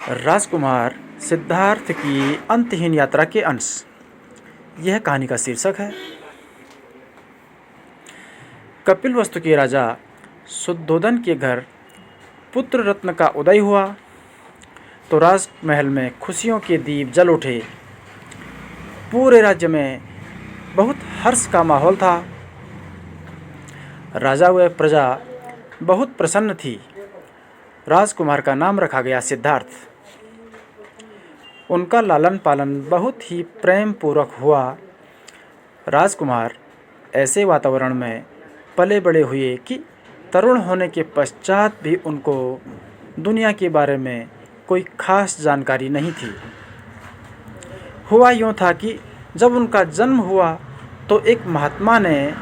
राजकुमार सिद्धार्थ की अंतहीन यात्रा के अंश। यह कहानी का शीर्षक है। कपिलवस्तु के राजा शुद्धोधन के घर पुत्र रत्न का उदय हुआ तो राजमहल में खुशियों के दीप जल उठे। पूरे राज्य में बहुत हर्ष का माहौल था। राजा व प्रजा बहुत प्रसन्न थी। राजकुमार का नाम रखा गया सिद्धार्थ। उनका लालन पालन बहुत ही प्रेम पूर्वक हुआ। राजकुमार ऐसे वातावरण में पले बड़े हुए कि तरुण होने के पश्चात भी उनको दुनिया के बारे में कोई खास जानकारी नहीं थी। हुआ यूँ था कि जब उनका जन्म हुआ तो एक महात्मा ने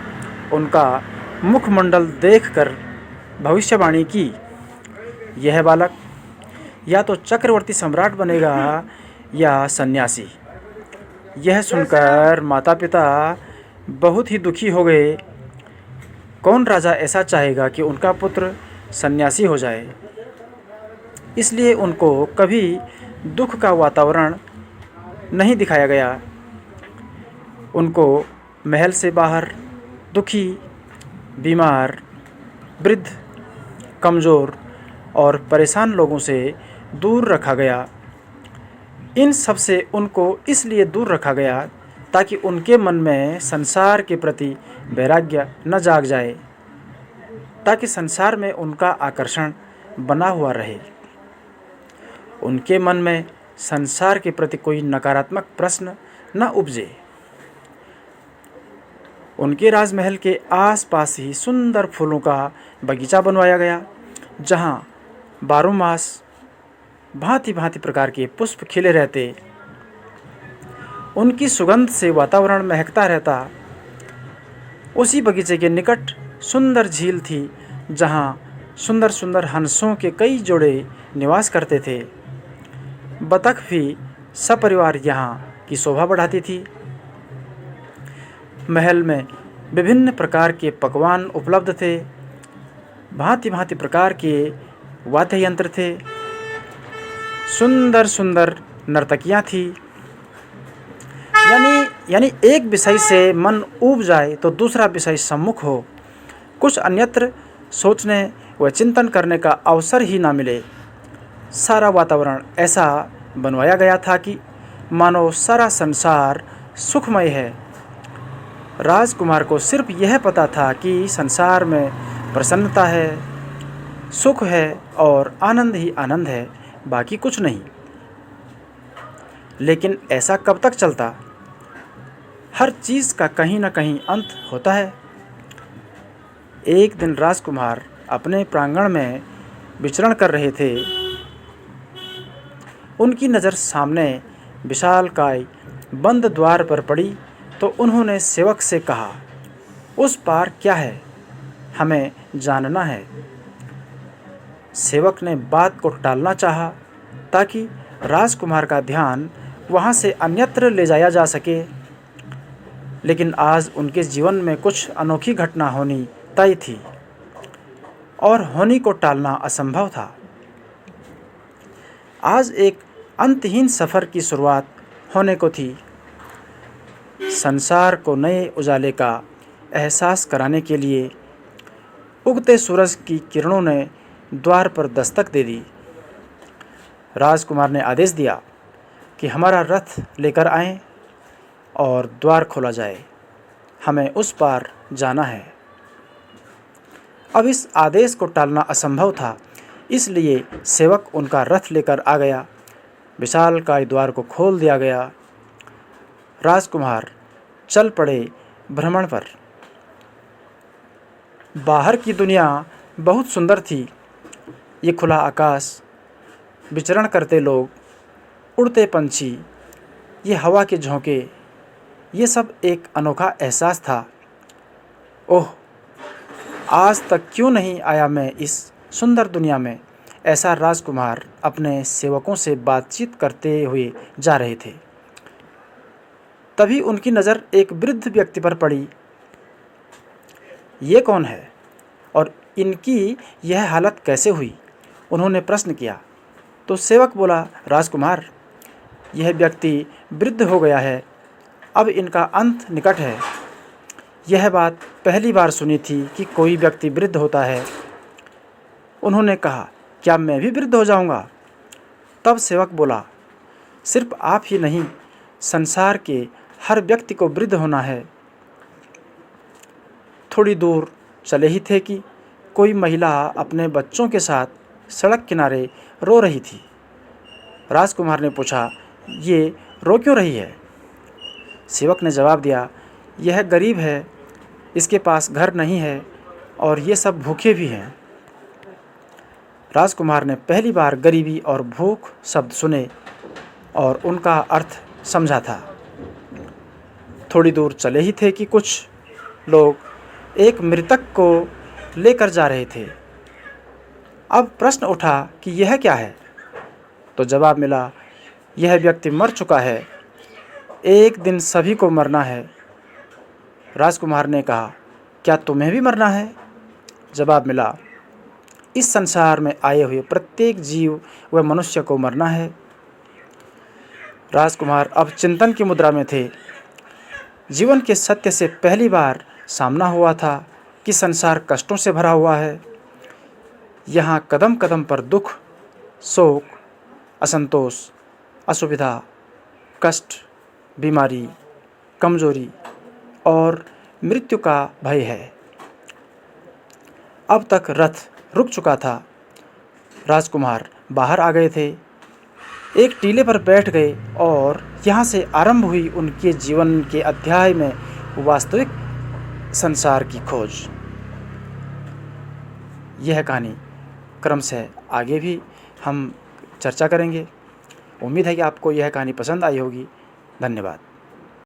उनका मुखमंडल देखकर भविष्यवाणी की, यह बालक या तो चक्रवर्ती सम्राट बनेगा या सन्यासी। यह सुनकर माता पिता बहुत ही दुखी हो गए। कौन राजा ऐसा चाहेगा कि उनका पुत्र सन्यासी हो जाए। इसलिए उनको कभी दुख का वातावरण नहीं दिखाया गया। उनको महल से बाहर दुखी, बीमार, वृद्ध, कमज़ोर और परेशान लोगों से दूर रखा गया। इन सब से उनको इसलिए दूर रखा गया ताकि उनके मन में संसार के प्रति वैराग्य न जाग जाए, ताकि संसार में उनका आकर्षण बना हुआ रहे। उनके मन में संसार के प्रति कोई नकारात्मक प्रश्न न उपजे। उनके राजमहल के आसपास ही सुंदर फूलों का बगीचा बनवाया गया, जहाँ बारह मास भांति भांति प्रकार के पुष्प खिले रहते। उनकी सुगंध से वातावरण महकता रहता। उसी बगीचे के निकट सुंदर झील थी, जहाँ सुंदर सुंदर हंसों के कई जोड़े निवास करते थे। बतख भी सपरिवार यहाँ की शोभा बढ़ाती थी। महल में विभिन्न प्रकार के पकवान उपलब्ध थे। भांति भांति प्रकार के वाद्य यंत्र थे। सुंदर सुंदर नर्तकियाँ थी। यानी एक विषय से मन ऊब जाए तो दूसरा विषय सम्मुख हो। कुछ अन्यत्र सोचने व चिंतन करने का अवसर ही ना मिले। सारा वातावरण ऐसा बनवाया गया था कि मानो सारा संसार सुखमय है। राजकुमार को सिर्फ यह पता था कि संसार में प्रसन्नता है, सुख है और आनंद ही आनंद है, बाकी कुछ नहीं। लेकिन ऐसा कब तक चलता? हर चीज़ का कहीं ना कहीं अंत होता है। एक दिन राजकुमार अपने प्रांगण में विचरण कर रहे थे। उनकी नज़र सामने विशालकाय बंद द्वार पर पड़ी तो उन्होंने सेवक से कहा, उस पार क्या है, हमें जानना है। सेवक ने बात को टालना चाहा ताकि राजकुमार का ध्यान वहाँ से अन्यत्र ले जाया जा सके, लेकिन आज उनके जीवन में कुछ अनोखी घटना होनी तय थी और होनी को टालना असंभव था। आज एक अंतहीन सफ़र की शुरुआत होने को थी। संसार को नए उजाले का एहसास कराने के लिए उगते सूरज की किरणों ने द्वार पर दस्तक दे दी। राजकुमार ने आदेश दिया कि हमारा रथ लेकर आएं और द्वार खोला जाए, हमें उस पार जाना है। अब इस आदेश को टालना असंभव था, इसलिए सेवक उनका रथ लेकर आ गया। विशालकाय द्वार को खोल दिया गया। राजकुमार चल पड़े भ्रमण पर। बाहर की दुनिया बहुत सुंदर थी। ये खुला आकाश, विचरण करते लोग, उड़ते पंछी, ये हवा के झोंके, ये सब एक अनोखा एहसास था। ओह, आज तक क्यों नहीं आया मैं इस सुंदर दुनिया में, ऐसा राजकुमार अपने सेवकों से बातचीत करते हुए जा रहे थे। तभी उनकी नज़र एक वृद्ध व्यक्ति पर पड़ी। ये कौन है और इनकी यह हालत कैसे हुई? उन्होंने प्रश्न किया तो सेवक बोला, राजकुमार, यह व्यक्ति वृद्ध हो गया है, अब इनका अंत निकट है। यह बात पहली बार सुनी थी कि कोई व्यक्ति वृद्ध होता है। उन्होंने कहा, क्या मैं भी वृद्ध हो जाऊंगा? तब सेवक बोला, सिर्फ आप ही नहीं, संसार के हर व्यक्ति को वृद्ध होना है। थोड़ी दूर चले ही थे कि कोई महिला अपने बच्चों के साथ सड़क किनारे रो रही थी। राजकुमार ने पूछा, ये रो क्यों रही है? सेवक ने जवाब दिया, यह गरीब है, इसके पास घर नहीं है और ये सब भूखे भी हैं। राजकुमार ने पहली बार गरीबी और भूख शब्द सुने और उनका अर्थ समझा था। थोड़ी दूर चले ही थे कि कुछ लोग एक मृतक को लेकर जा रहे थे। अब प्रश्न उठा कि यह क्या है? तो जवाब मिला, यह व्यक्ति मर चुका है, एक दिन सभी को मरना है। राजकुमार ने कहा, क्या तुम्हें भी मरना है? जवाब मिला, इस संसार में आए हुए प्रत्येक जीव व मनुष्य को मरना है। राजकुमार अब चिंतन की मुद्रा में थे। जीवन के सत्य से पहली बार सामना हुआ था कि संसार कष्टों से भरा हुआ है। यहाँ कदम कदम पर दुख, शोक, असंतोष, असुविधा, कष्ट, बीमारी, कमजोरी और मृत्यु का भय है। अब तक रथ रुक चुका था। राजकुमार बाहर आ गए थे, एक टीले पर बैठ गए और यहाँ से आरंभ हुई उनके जीवन के अध्याय में वास्तविक संसार की खोज। यह कहानी क्रमशः आगे भी हम चर्चा करेंगे। उम्मीद है कि आपको यह कहानी पसंद आई होगी। धन्यवाद।